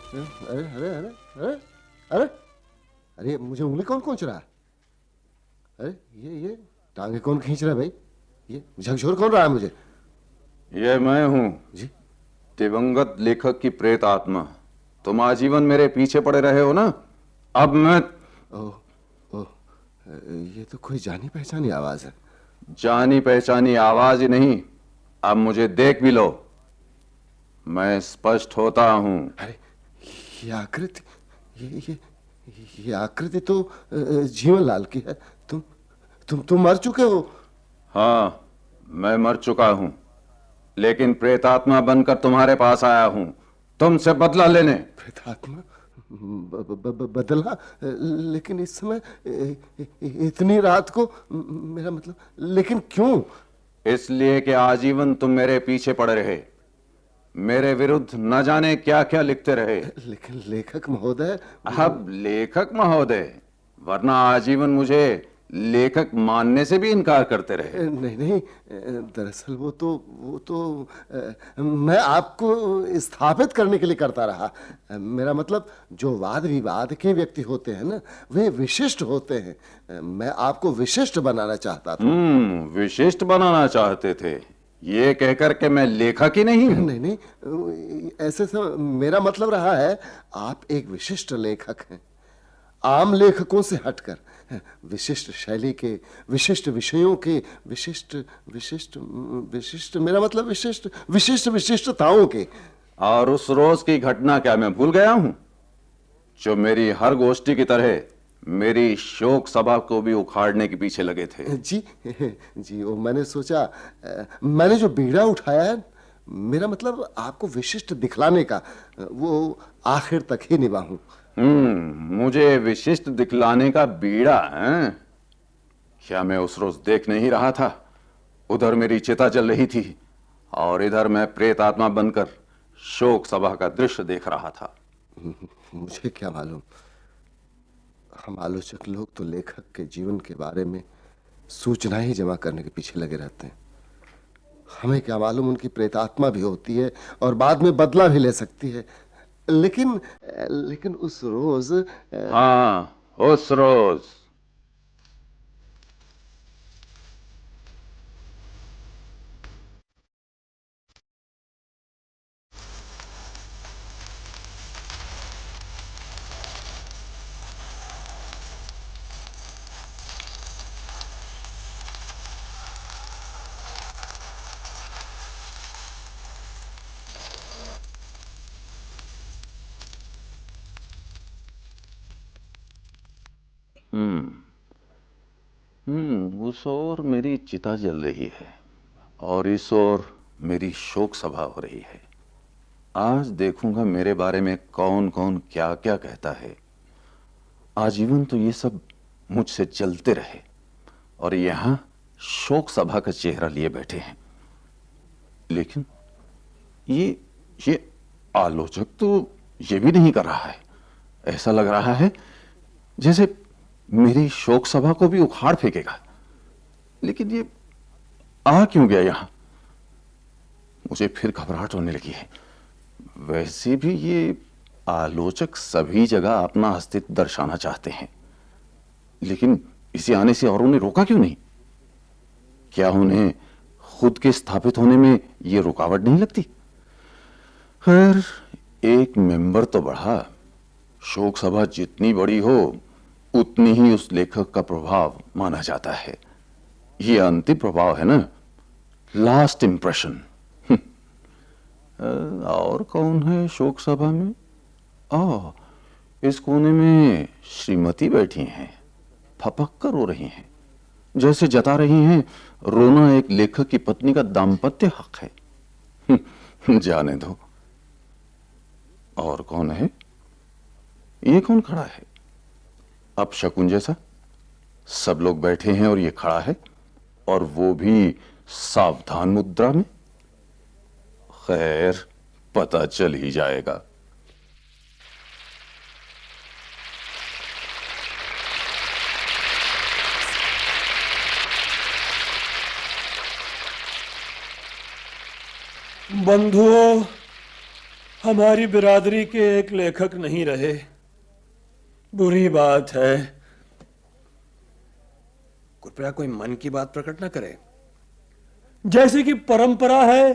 अरे अरे अरे अरे अरे अरे मुझे उंगली कौन खींच रहा है? अरे ये टांगे कौन खींच रहा है भाई? ये झकझोर कौन रहा है मुझे? ये मैं हूं, जी। दिवंगत लेखक की प्रेत आत्मा। तुम आजीवन मेरे पीछे पड़े रहे हो ना। अब मैं ओह ओह, ये तो कोई जानी पहचानी आवाज है। जानी पहचानी आवाज ही नहीं, अब मुझे देख भी लो। मैं स्पष्ट होता हूं। अरे ये आकृति, ये ये आकृति तो जीवन लाल की है। तुम मर चुके हो। हां, मैं मर चुका हूं, लेकिन प्रेतात्मा बनकर तुम्हारे पास आया हूं, तुमसे बदला लेने। प्रेतात्मा? बदला? लेकिन इस समय इतनी रात को, मेरा मतलब, लेकिन क्यों? इसलिए कि आजीवन तुम मेरे पीछे पड़े रहे, मेरे विरुद्ध न जाने क्या क्या लिखते रहे। लेकिन लेखक महोदय, अब लेखक महोदय, वरना आजीवन मुझे लेखक मानने से भी इनकार करते रहे। नहीं नहीं, दरअसल वो तो मैं आपको स्थापित करने के लिए करता रहा। मेरा मतलब, जो वाद विवाद के व्यक्ति होते हैं ना, वे विशिष्ट होते हैं। मैं आपको विशिष्ट बनाना चाहता था। विशिष्ट बनाना चाहते थे, ये कहकर के मैं लेखक ही नहीं हूं। नहीं नहीं, ऐसे सब मेरा मतलब रहा है, आप एक विशिष्ट लेखक हैं, आम लेखकों से हटकर, विशिष्ट शैली के, विशिष्ट विषयों के, विशिष्ट विशिष्ट विशिष्ट मेरा मतलब विशिष्ट विशिष्ट विशिष्टताओं के। और उस रोज की घटना क्या मैं भूल गया हूं, जो मेरी हर गोष्ठी की तरह मेरी शोक सभा को भी उखाड़ने के पीछे लगे थे। जी जी, वो मैंने सोचा, मैंने जो बीड़ा उठाया है, मेरा मतलब आपको विशिष्ट दिखलाने का, वो आखिर तक ही निभाऊं। मुझे विशिष्ट दिखलाने का बीड़ा है? क्या मैं उस रोज देख नहीं रहा था? उधर मेरी चिता जल रही थी और इधर मैं प्रेत आत्मा बनकर शोक सभा का दृश्य देख रहा था। मुझे क्या मालूम, हम आलोचक लोग तो लेखक के जीवन के बारे में सूचनाएं ही जमा करने के पीछे लगे रहते हैं। हमें क्या मालूम, उनकी प्रेतात्मा भी होती है और बाद में बदला भी ले सकती है। लेकिन लेकिन उस रोज हाँ, उस रोज। उस ओर मेरी चिता जल रही है और इस ओर मेरी शोक सभा हो रही है। आज देखूंगा मेरे बारे में कौन कौन क्या क्या कहता है। आजीवन तो ये सब मुझसे जलते रहे और यहां शोक सभा का चेहरा लिए बैठे हैं। लेकिन ये आलोचक तो ये भी नहीं कर रहा है। ऐसा लग रहा है जैसे मेरी शोक सभा को भी उखाड़ फेंकेगा। लेकिन ये आ क्यों गया यहां? मुझे फिर घबराहट होने लगी है। वैसे भी ये आलोचक सभी जगह अपना अस्तित्व दर्शाना चाहते हैं, लेकिन इसे आने से औरों ने रोका क्यों नहीं? क्या उन्हें खुद के स्थापित होने में यह रुकावट नहीं लगती? खैर, एक मेंबर तो बढ़ा। शोक सभा जितनी बड़ी हो, उतनी ही उस लेखक का प्रभाव माना जाता है। यह अंतिम प्रभाव है ना, लास्ट इंप्रेशन। और कौन है शोक सभा में? इस कोने में श्रीमती बैठी हैं, फपक कर रो रही हैं, जैसे जता रही हैं रोना एक लेखक की पत्नी का दाम्पत्य हक है। जाने दो। और कौन है? ये कौन खड़ा है? अब शकुन जैसा सब लोग बैठे हैं और ये खड़ा है, और वो भी सावधान मुद्रा में। खैर, पता चल ही जाएगा। बंधुओं, हमारी बिरादरी के एक लेखक नहीं रहे। बुरी बात है। कृपया कोई मन की बात प्रकट न करे। जैसे कि परंपरा है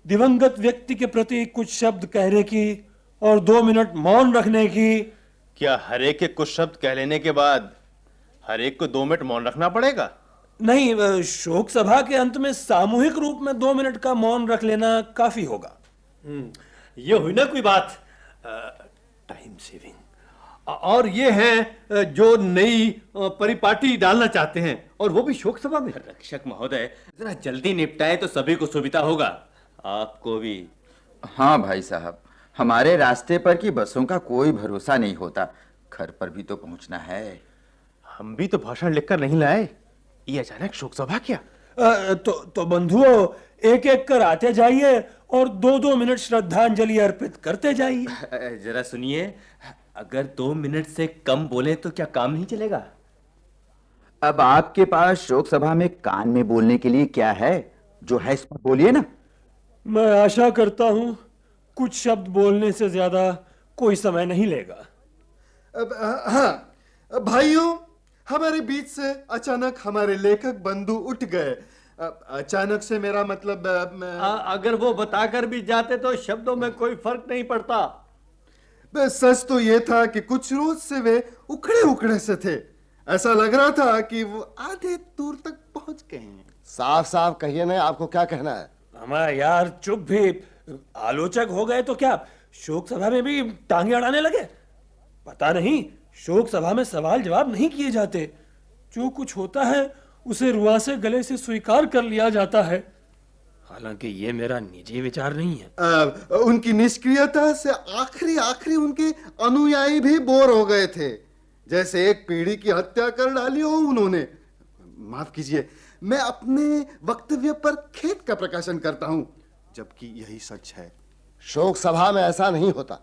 दिवंगत व्यक्ति के प्रति कुछ शब्द कहने की और 2 मिनट मौन रखने की। क्या हर एक के कुछ शब्द कह लेने के बाद हर एक को 2 मिनट मौन रखना पड़ेगा? नहीं, शोक सभा के अंत में सामूहिक रूप में 2 मिनट का मौन रख लेना काफी होगा। ये हुई ना कोई बात। Time saving. और ये है जो नई परिपाटी डालना चाहते हैं, और वो भी शोक सभा में। रक्षक महोदय, जरा जल्दी निपटाए तो सभी को सुविधा होगा, आपको भी। हाँ भाई साहब, हमारे रास्ते पर की बसों का कोई भरोसा नहीं होता। घर पर भी तो पहुंचना है। हम भी तो भाषण लिखकर नहीं लाए, ये अचानक शोक सभा क्या? तो बंधुओं, एक एक कर आते जाइए और 2-2 मिनट श्रद्धांजलि अर्पित करते जाइए। जरा सुनिए, अगर 2 मिनट से कम बोले तो क्या काम नहीं चलेगा? अब आपके पास शोक सभा में कान में बोलने के लिए क्या है? जो है इस पर बोलिए ना। मैं आशा करता हूं कुछ शब्द बोलने से ज्यादा कोई समय नहीं लेगा। हाँ भाइयों, हमारे बीच से अचानक हमारे लेखक बंधु उठ गए। अचानक से मेरा मतलब अगर वो बताकर भी जाते तो शब्दों में कोई फर्क नहीं पड़ता। सच तो ये था कि कुछ रोज से वे उखड़े उखड़े से थे। ऐसा लग रहा था कि वो आधे दूर तक पहुंच गए हैं। साफ साफ कहिए ना, आपको क्या कहना है? हमारा यार चुप भी। आलोचक हो गए तो क्या शोक सभा में भी टांगे अड़ाने लगे? पता नहीं, शोक सभा में सवाल जवाब नहीं किए जाते। जो कुछ होता है उसे रुआसे गले से स्वीकार कर लिया जाता है। हालांकि ये मेरा निजी विचार नहीं है। उनकी निष्क्रियता से आखिरी उनके अनुयायी भी बोर हो गए थे, जैसे एक पीढ़ी की हत्या कर डाली हो उन्होंने। माफ कीजिए, मैं अपने वक्तव्य पर खेद का प्रकाशन करता हूं, जबकि यही सच है। शोक सभा में ऐसा नहीं होता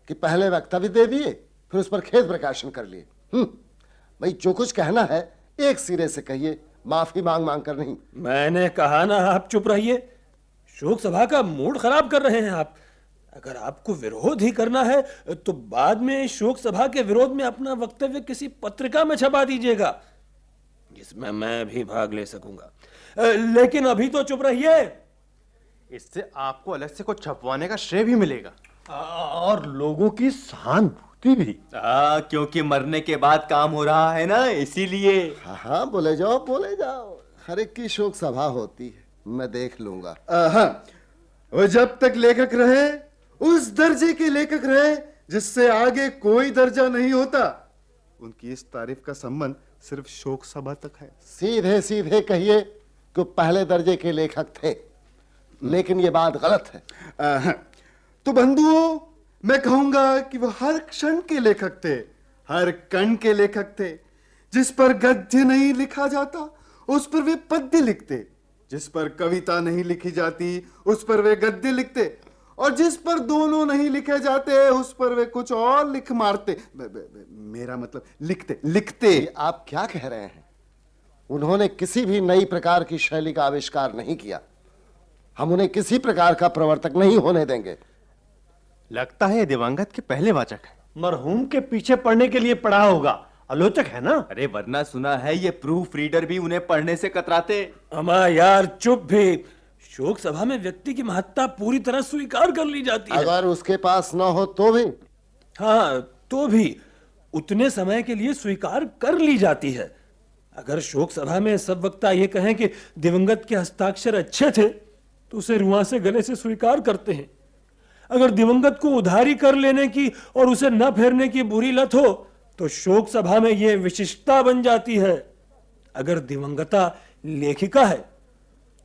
कि पहले वक्तव्य दे दिए फिर उस पर खेद प्रकाशन कर लिए। भाई, जो कुछ कहना है एक सिरे से कहिए, माफी मांग मांग कर नहीं। मैंने कहा ना, आप चुप रहिए। शोक सभा का मूड खराब कर रहे हैं आप। अगर आपको विरोध ही करना है तो बाद में शोक सभा के विरोध में अपना वक्तव्य किसी पत्रिका में छपा दीजिएगा, जिसमें मैं भी भाग ले सकूंगा। लेकिन अभी तो चुप रहिए। इससे आपको अलग से कुछ छपवाने का श्रेय भी मिलेगा, और लोगों की सहानुभूति भी। क्योंकि मरने के बाद काम हो रहा है ना, इसीलिए। हाँ हाँ, बोले जाओ। हर एक की शोक सभा होती है, मैं देख लूंगा। हाँ, वो जब तक लेखक रहे उस दर्जे के लेखक रहे जिससे आगे कोई दर्जा नहीं होता। उनकी इस तारीफ का संबंध सिर्फ शोक सभा तक है। सीधे सीधे कहिए कि पहले दर्जे के लेखक थे, लेकिन ये बात गलत है। तो बंधुओं, मैं कहूंगा कि वो हर क्षण के लेखक थे, हर कण के लेखक थे। जिस पर गद्य नहीं लिखा जाता उस पर वे पद्य लिखते, जिस पर कविता नहीं लिखी जाती उस पर वे गद्य लिखते, और जिस पर दोनों नहीं लिखे जाते उस पर वे कुछ और लिख मारते। मेरा मतलब लिखते। आप क्या कह रहे हैं? उन्होंने किसी भी नई प्रकार की शैली का आविष्कार नहीं किया। हम उन्हें किसी प्रकार का प्रवर्तक नहीं होने देंगे। लगता है ये दिवंगत के पहले वाचक है। मरहूम के पीछे पढ़ने के लिए पढ़ा होगा, आलोचक है ना। अरे वरना सुना है ये प्रूफ रीडर भी उन्हें पढ़ने से कतराते। अमा यार चुप भी। शोक सभा में व्यक्ति की महत्ता पूरी तरह स्वीकार कर ली जाती है। अगर उसके पास न हो तो भी? हाँ, तो भी उतने समय के लिए स्वीकार कर ली जाती है। अगर शोक सभा में सब वक्ता ये कहें कि दिवंगत के हस्ताक्षर अच्छे थे तो उसे रुआसे गले से स्वीकार करते हैं। अगर दिवंगत को उधारी कर लेने की और उसे न फेरने की बुरी लत हो तो शोक सभा में यह विशिष्टता बन जाती है। अगर दिवंगता लेखिका है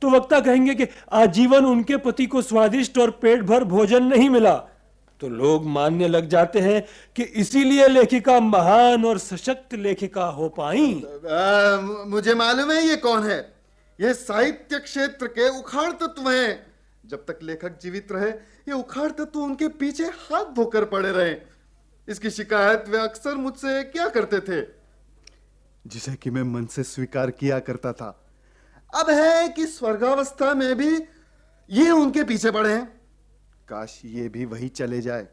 तो वक्ता कहेंगे कि आजीवन उनके पति को स्वादिष्ट और पेट भर भोजन नहीं मिला, तो लोग मानने लग जाते हैं कि इसीलिए लेखिका महान और सशक्त लेखिका हो पाई। मुझे मालूम है ये कौन है। ये साहित्य क्षेत्र के उखाड़ तत्व हैं। जब तक लेखक जीवित रहे ये उखाड़ तत्व उनके पीछे हाथ धोकर पड़े रहे। इसकी शिकायत वे अक्सर मुझसे क्या करते थे, जिसे कि मैं मन से स्वीकार किया करता था। अब है कि स्वर्गावस्था में भी ये उनके पीछे पड़े हैं। काश ये भी वही चले जाए।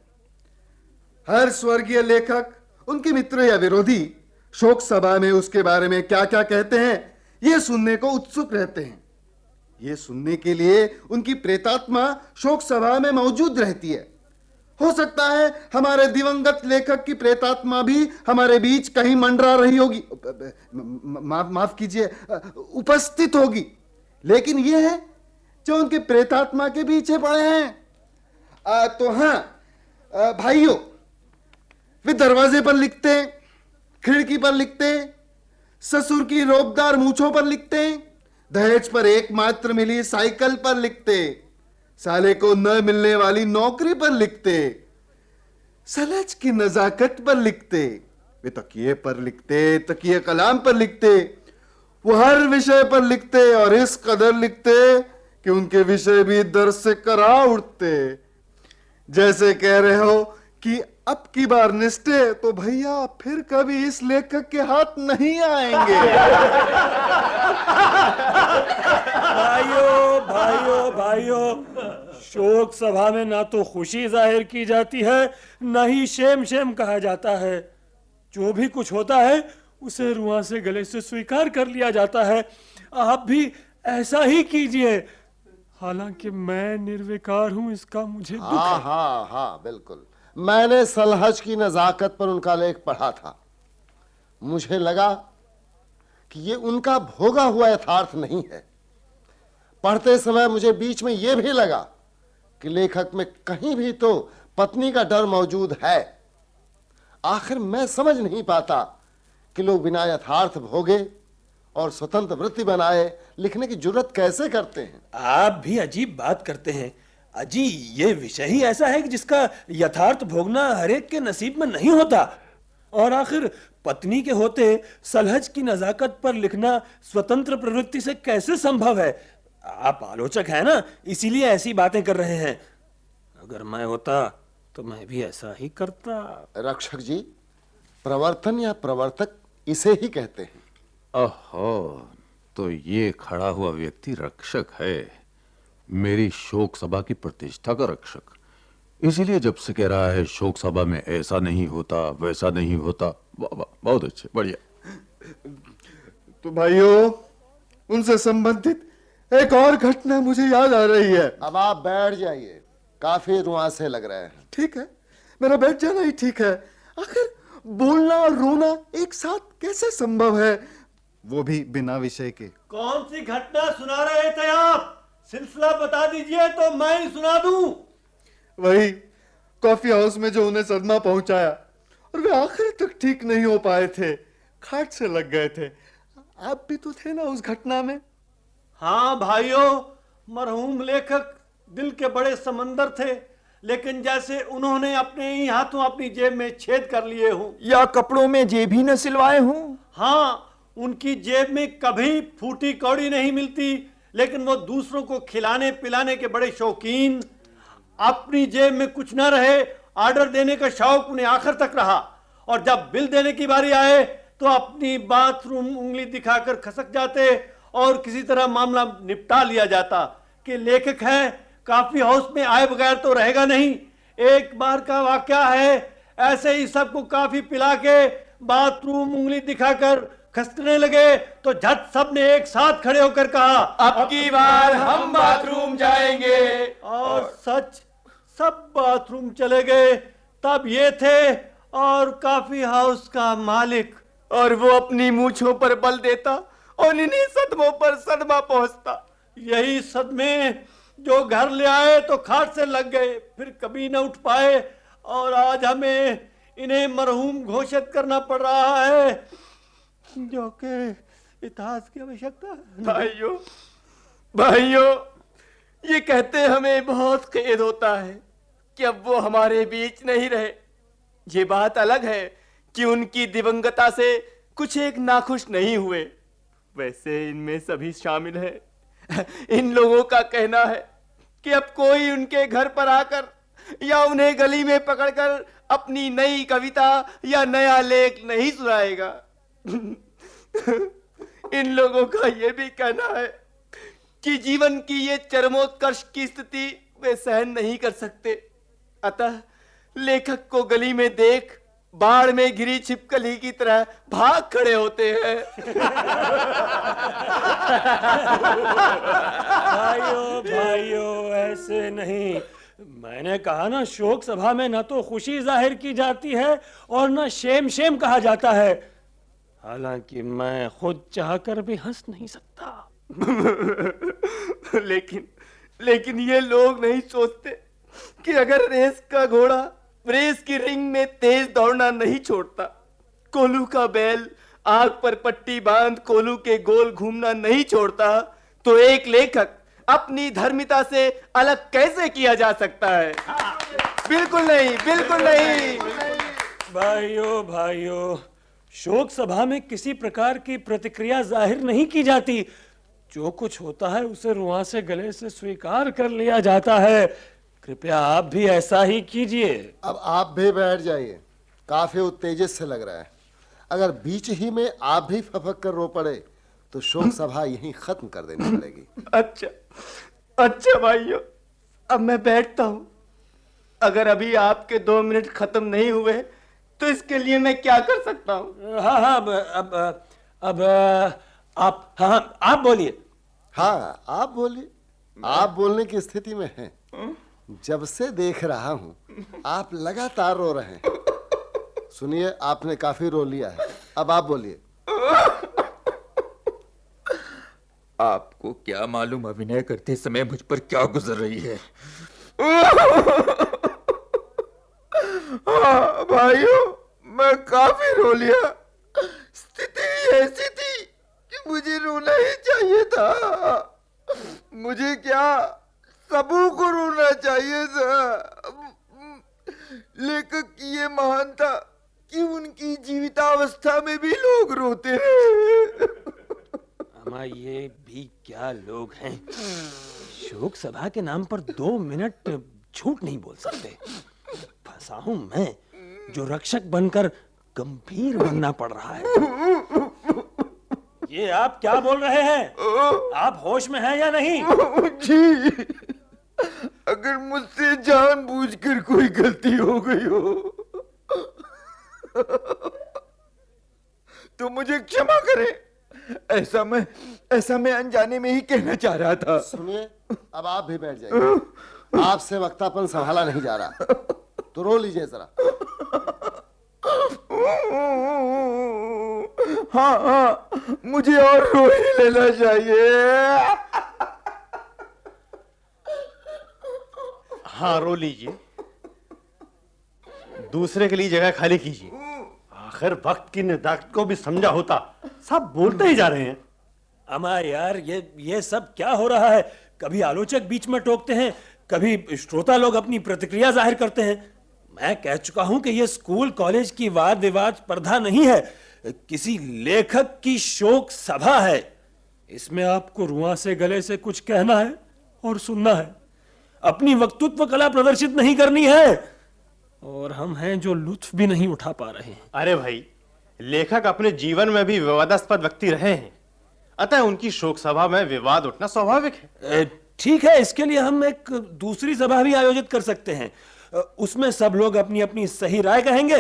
हर स्वर्गीय लेखक, उनके मित्र या विरोधी, शोक सभा में उसके बारे में क्या क्या कहते हैं ये सुनने को उत्सुक रहते हैं। ये सुनने के लिए उनकी प्रेतात्मा शोक सभा में मौजूद रहती है। हो सकता है हमारे दिवंगत लेखक की प्रेतात्मा भी हमारे बीच कहीं मंडरा रही होगी, माफ कीजिए, उपस्थित होगी। लेकिन ये है जो उनके प्रेतात्मा के पीछे पड़े हैं। तो हाँ भाइयों, वे दरवाजे पर लिखते, खिड़की पर लिखते, ससुर की रोबदार मूंछों पर लिखते, दहेज पर एकमात्र मिली साइकिल पर लिखते, साले को न मिलने वाली नौकरी पर लिखते, सलज की नजाकत पर लिखते, वे तकिए पर लिखते, तकिए कलाम पर लिखते, वो हर विषय पर लिखते और इस कदर लिखते कि उनके विषय भी दर्द से करा उठते। जैसे कह रहे हो कि अब की बार निष्ठे तो भैया फिर कभी इस लेखक के हाथ नहीं आएंगे। भाइयों भाइयों भाइयों, शोक सभा में ना तो खुशी जाहिर की जाती है, ना ही शेम शेम कहा जाता है। जो भी कुछ होता है उसे रुआ से गले से स्वीकार कर लिया जाता है। आप भी ऐसा ही कीजिए। हालांकि मैं निर्विकार हूं, इसका मुझे दुख हाँ है। हाँ हाँ बिल्कुल, मैंने सलहज की नजाकत पर उनका लेख पढ़ा था। मुझे लगा कि ये उनका भोगा हुआ यथार्थ नहीं है। पढ़ते समय मुझे बीच में यह भी लगा कि लेखक में कहीं भी तो पत्नी का डर मौजूद है। आखिर मैं समझ नहीं पाता कि लोग बिना यथार्थ भोगे और स्वतंत्र वृत्ति बनाए लिखने की जुर्रत कैसे करते हैं। आप भी अजीब बात करते हैं। अजी, ये विषय ही ऐसा है कि जिसका यथार्थ भोगना हरेक के नसीब में नहीं होता। और आखिर पत्नी के होते सलहज की नजाकत पर लिखना स्वतंत्र प्रवृत्ति से कैसे संभव है? आप आलोचक हैं ना, इसीलिए ऐसी बातें कर रहे हैं। अगर मैं होता तो मैं भी ऐसा ही करता। रक्षक जी, प्रवर्तन या प्रवर्तक इसे ही कहते हैं। ओहो, तो ये खड़ा हुआ व्यक्ति रक्षक है, मेरी शोक सभा की प्रतिष्ठा का रक्षक। इसीलिए जब से कह रहा है शोक सभा में ऐसा नहीं होता, वैसा नहीं होता। वाह वाह, बहुत अच्छे, बढ़िया। तो भाइयों, उनसे संबंधित एक और घटना मुझे याद आ रही है। अब आप बैठ जाइए, काफी रुआंसे लग रहे हैं। ठीक है, मेरा बैठ जाना ही ठीक है। आखिर बोलना और रोना एक साथ कैसे संभव है, वो भी बिना विषय के। कौन सी घटना सुना रहे थे आप? सिलसिला बता दीजिए तो मैं ही सुना दूं। वही कॉफी हाउस में जो उन्हें सदमा पहुंचाया और वे आखिर तक ठीक नहीं हो पाए थे, खाट से लग गए थे। आप भी तो थे ना उस घटना में? हाँ भाइयों, मरहूम लेखक दिल के बड़े समंदर थे, लेकिन जैसे उन्होंने अपने ही हाथों अपनी जेब में छेद कर लिए हों, या कपड़ों में जेब ही न सिलवाए हों। हाँ, उनकी जेब में कभी फूटी कौड़ी नहीं मिलती, लेकिन वो दूसरों को खिलाने पिलाने के बड़े शौकीन। अपनी जेब में कुछ न रहे, ऑर्डर देने का शौक उन्हें आखिर तक रहा, और जब बिल देने की बारी आए तो अपनी बाथरूम उंगली दिखाकर खसक जाते और किसी तरह मामला निपटा लिया जाता कि लेखक है, कॉफी हाउस में आए बगैर तो रहेगा नहीं। एक बार का वाकया है, ऐसे ही सबको कॉफी पिला के बाथरूम उंगली दिखाकर खसकने लगे तो झट सबने एक साथ खड़े होकर कहा, अब की बार हम बाथरूम जाएंगे। और सच सब बाथरूम चले गए। तब ये थे और कॉफी हाउस का मालिक, और वो अपनी मूंछों पर बल देता और इन्हीं सदमों पर सदमा पहुंचता। यही सदमे जो घर ले आए तो खाट से लग गए, फिर कभी न उठ पाए, और आज हमें इन्हें मरहूम घोषित करना पड़ रहा है, जो कि इतिहास की आवश्यकता है। भाइयों भाइयों, ये कहते हमें बहुत खेद होता है कि अब वो हमारे बीच नहीं रहे। ये बात अलग है कि उनकी दिवंगता से कुछ एक नाखुश नहीं हुए, वैसे इनमें सभी शामिल हैं। इन लोगों का कहना है कि अब कोई उनके घर पर आकर या उन्हें गली में पकड़कर अपनी नई कविता या नया लेख नहीं सुनाएगा। इन लोगों का यह भी कहना है कि जीवन की ये चरमोत्कर्ष की स्थिति वे सहन नहीं कर सकते। अतः लेखक को गली में देख बाढ़ में घिरी छिपकली की तरह भाग खड़े होते हैं। भाइयों भाइयों, ऐसे नहीं। मैंने कहा ना, शोक सभा में न तो खुशी जाहिर की जाती है और न शेम शेम कहा जाता है। हालांकि मैं खुद चाहकर भी हंस नहीं सकता। लेकिन ये लोग नहीं सोचते कि अगर रेस का घोड़ा रेस की रिंग में तेज दौड़ना नहीं छोड़ता, कोल्हू का बैल आग पर पट्टी बांध कोल्हू के गोल घूमना नहीं छोड़ता, तो एक लेखक अपनी धर्मिता से अलग कैसे किया जा सकता है? बिल्कुल नहीं, बिल्कुल नहीं। भाइयों भाइयों, शोक सभा में किसी प्रकार की प्रतिक्रिया जाहिर नहीं की जाती। जो कुछ होता है उसे रुआ से गले से स्वीकार कर लिया जाता है। कृपया आप भी ऐसा ही कीजिए। अब आप भी बैठ जाइए, काफी उत्तेजित से लग रहा है। अगर बीच ही में आप भी फपक कर रो पड़े तो शोक सभा यहीं खत्म कर देनी पड़ेगी। अच्छा भाइयों, अब मैं बैठता हूं। अगर अभी आपके 2 मिनट खत्म नहीं हुए तो इसके लिए मैं क्या कर सकता हूं? हाँ, अब आप बोलिए। हाँ, आप बोलिए। आप बोलने की स्थिति में हैं। जब से देख रहा हूं आप लगातार रो रहे हैं। सुनिए, आपने काफी रो लिया है, अब आप बोलिए। आपको क्या मालूम अभिनय करते समय मुझ पर क्या गुजर रही है। हाँ भाइयों, मैं काफी रो लिया। स्थिति ऐसी थी कि मुझे रोना ही चाहिए था। मुझे क्या, सबों को रोना चाहिए था। लेखक की ये महान था कि उनकी जीवितावस्था में भी लोग रोते रहे। अमा, ये भी क्या लोग हैं। शोक सभा के नाम पर 2 मिनट झूठ नहीं बोल सकते। फंसा हूं मैं, जो रक्षक बनकर गंभीर बनना पड़ रहा है। ये आप क्या बोल रहे हैं? आप होश में हैं या नहीं? जी, अगर मुझसे जानबूझकर कोई गलती हो गई हो तो मुझे क्षमा करें। ऐसा मैं अनजाने में ही कहना चाह रहा था। सुनिए, अब आप भी बैठ जाइए। आपसे वक्तापन संभाला नहीं जा रहा, तो रो लीजिए जरा। हाँ, मुझे और रो ही लेना चाहिए। हाँ, रो लीजिए। दूसरे के लिए जगह खाली कीजिए। आखिर वक्त की नेदाकत को भी समझा होता। सब बोलते ही जा रहे हैं। अमा यार, ये सब क्या हो रहा है? कभी आलोचक बीच में टोकते हैं, कभी श्रोता लोग अपनी प्रतिक्रिया जाहिर करते हैं। मैं कह चुका हूं कि यह स्कूल कॉलेज की वाद विवाद स्पर्धा नहीं है, किसी लेखक की शोक सभा है। इसमें आपको रुआ से गले से कुछ कहना है और सुनना है। अपनी वक्तृत्व कला प्रदर्शित नहीं करनी है, और हम हैं जो लुत्फ भी नहीं उठा पा रहे हैं। अरे भाई, लेखक अपने जीवन में भी विवादास्पद व्यक्ति रहे हैं, अतः उनकी शोक सभा में विवाद उठना स्वाभाविक है। ठीक है, इसके लिए हम एक दूसरी सभा भी आयोजित कर सकते हैं। उसमें सब लोग अपनी अपनी सही राय कहेंगे।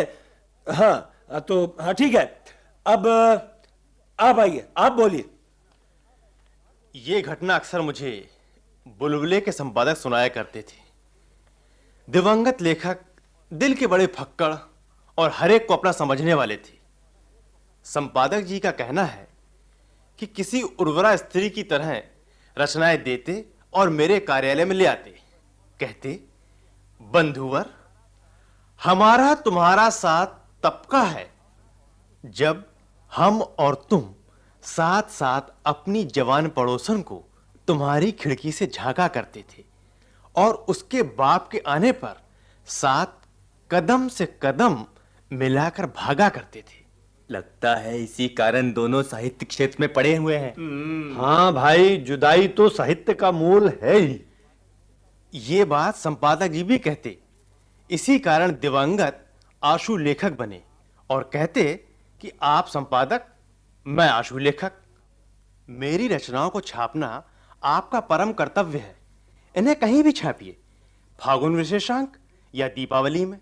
हाँ, तो हाँ, ठीक है। अब आप आइए, आप बोलिए। ये घटना अक्सर मुझे बुलबुले के संपादक सुनाया करते थे। दिवंगत लेखक दिल के बड़े फक्कड़ और हरेक को अपना समझने वाले थे। संपादक जी का कहना है कि किसी उर्वरा स्त्री की तरह रचनाएं देते और मेरे कार्यालय में ले आते। कहते, बंधुवर, हमारा तुम्हारा साथ तबका है जब हम और तुम साथ साथ अपनी जवान पड़ोसन को तुम्हारी खिड़की से झांका करते थे और उसके बाप के आने पर साथ कदम से कदम मिलाकर भागा करते थे। लगता है इसी कारण दोनों साहित्य क्षेत्र में पड़े हुए हैं। हाँ भाई, जुदाई तो साहित्य का मूल है ही। ये बात संपादक जी भी कहते। इसी कारण दिवंगत आशु लेखक बने और कहते कि आप संपादक, मैं आशु लेखक। मेरी रचनाओं को छापना आपका परम कर्तव्य है। इन्हें कहीं भी छापिए, फागुन विशेषांक या दीपावली में,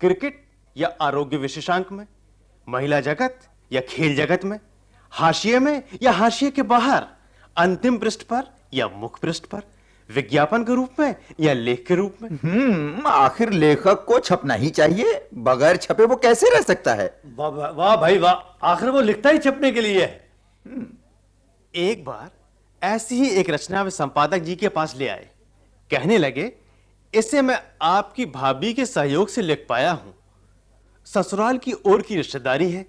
क्रिकेट या आरोग्य विशेषांक में, महिला जगत या खेल जगत में, हाशिए में या हाशिए के बाहर, अंतिम पृष्ठ पर या मुख पृष्ठ पर, विज्ञापन के रूप में या लेख के रूप में। आखिर लेखक को छपना ही चाहिए, बगैर छपे वो कैसे रह सकता है? वाह वाह वाह भाई वाह, आखिर वो लिखता ही छपने के लिए है। एक बार ऐसी ही एक रचना वे संपादक जी के पास ले आए। कहने लगे, इसे मैं आपकी भाभी के सहयोग से लिख पाया हूं, ससुराल की ओर की रिश्तेदारी है।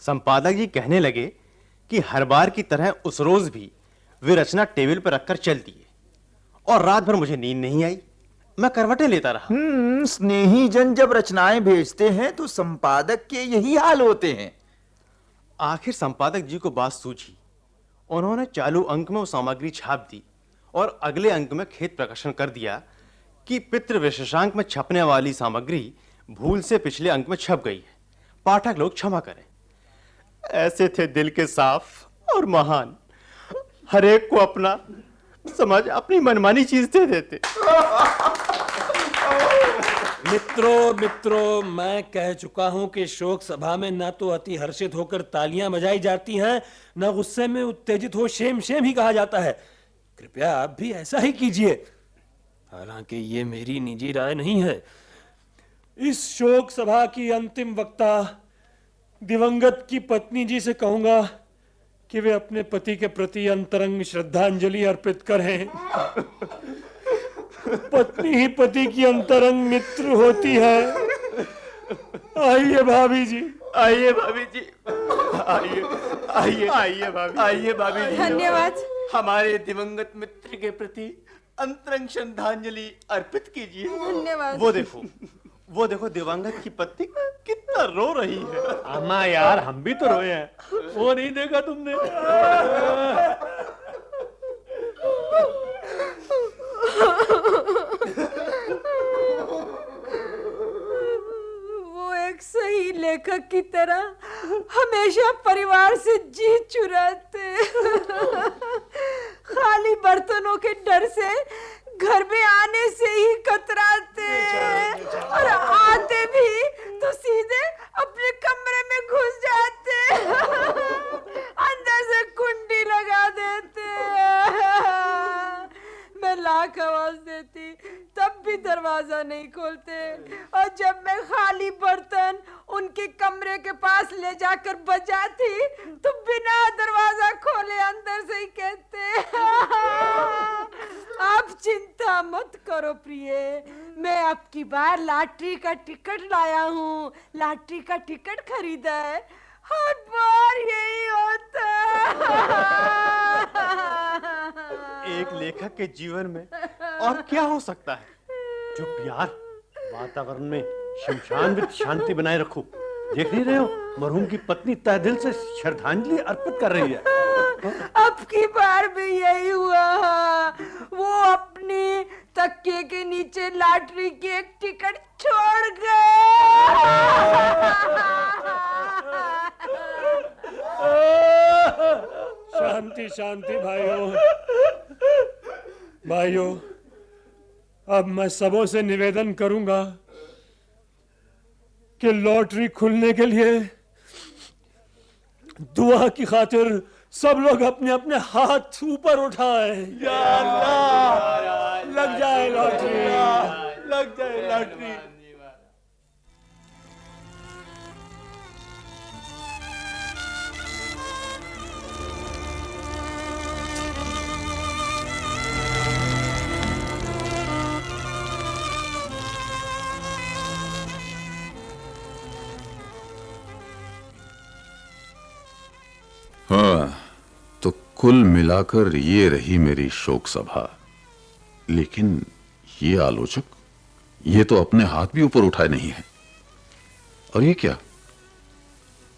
संपादक जी कहने लगे कि हर बार की तरह उस रोज भी वे रचना टेबल पर रखकर चल दिए और रात भर मुझे नींद नहीं आई। मैं करवटें लेता रहा। स्नेही जन जब रचनाएं भेजते हैं तो संपादक के यही हाल होते हैं। आखिर संपादक जी को बात सूझी। उन्होंने चालू अंक में वो सामग्री छाप दी और अगले अंक में खेद प्रकाशन कर दिया कि पितृ विशेषांक में छपने वाली सामग्री भूल से पिछले अंक में छप गई है, पाठक लोग क्षमा करें। ऐसे थे दिल के साफ और महान, हर एक को अपना समझ अपनी मनमानी चीज दे देते। मित्रों, मैं कह चुका हूं कि शोक सभा में ना तो अति हर्षित होकर तालियां बजाई जाती हैं, ना गुस्से में उत्तेजित हो शेम शेम ही कहा जाता है। कृपया आप भी ऐसा ही कीजिए। हालांकि ये मेरी निजी राय नहीं है। इस शोक सभा की अंतिम वक्ता दिवंगत की पत्नी जी से कहूंगा कि वे अपने पति के प्रति अंतरंग श्रद्धांजलि अर्पित करें। पत्नी ही पति की अंतरंग मित्र होती है। आइए भाभी जी, आइए भाभी जी, आइए आइए आइए भाभी, आइए भाभी जी। धन्यवाद। हमारे दिवंगत मित्र के प्रति अंतरंग श्रद्धांजलि अर्पित कीजिए। धन्यवाद। वो देखो दिवंगत की पत्नी कितना रो रही है। अम्मा यार, हम भी तो रोए हैं, वो नहीं देखा तुमने? वो एक सही लेखक की तरह हमेशा परिवार से जी चुराते, खाली बर्तनों के डर से घर में आने से ही कतराते, और आते भी तो सीधे अपने कमरे में घुस जाते, अंदर से कुंडी लगा देते। मैं लाख आवाज देती तब भी दरवाजा नहीं खोलते, और जब मैं खाली बर्तन उनके कमरे के पास ले जाकर बजाती तो बिना दरवाजा खोले अंदर से ही कहते, आप चिंता मत करो प्रिय, मैं अब की बार लॉटरी का टिकट लाया हूँ, लॉटरी का टिकट खरीदा है, हर बार यही होता। एक लेखक के जीवन में और क्या हो सकता है? चुप यार, वातावरण में शमशान में शांति बनाए रखो। देख नहीं रहे हो, मरहूम की पत्नी तहे दिल से श्रद्धांजलि अर्पित कर रही है। अब की बार भी यही हुआ, वो अपनी तकिए के नीचे लॉटरी की एक टिकट छोड़ गए। शांति शांति भाइयों, अब मैं सबों से निवेदन करूंगा कि लॉटरी खुलने के लिए दुआ की खातिर सब लोग अपने अपने हाथ ऊपर उठाएं। या अल्लाह, लग जाए लॉटरी, लग जाए लॉटरी। हाँ, तो कुल मिलाकर ये रही मेरी शोक सभा। लेकिन ये आलोचक, ये तो अपने हाथ भी ऊपर उठाए नहीं है। और ये क्या?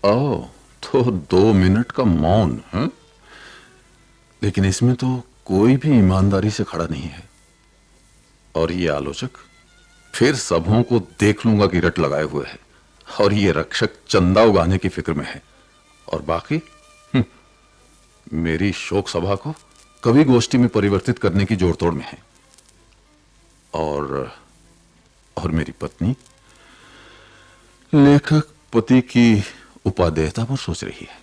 ओह, तो 2 मिनट का मौन है। लेकिन इसमें तो कोई भी ईमानदारी से खड़ा नहीं है। और ये आलोचक फिर सबों को देख लूंगा कि रट लगाए हुए है, और ये रक्षक चंदा उगाने की फिक्र में है, और बाकी मेरी शोक सभा को कवि गोष्ठी में परिवर्तित करने की जोड़तोड़ में है। और मेरी पत्नी लेखक पति की उपादेयता पर सोच रही है।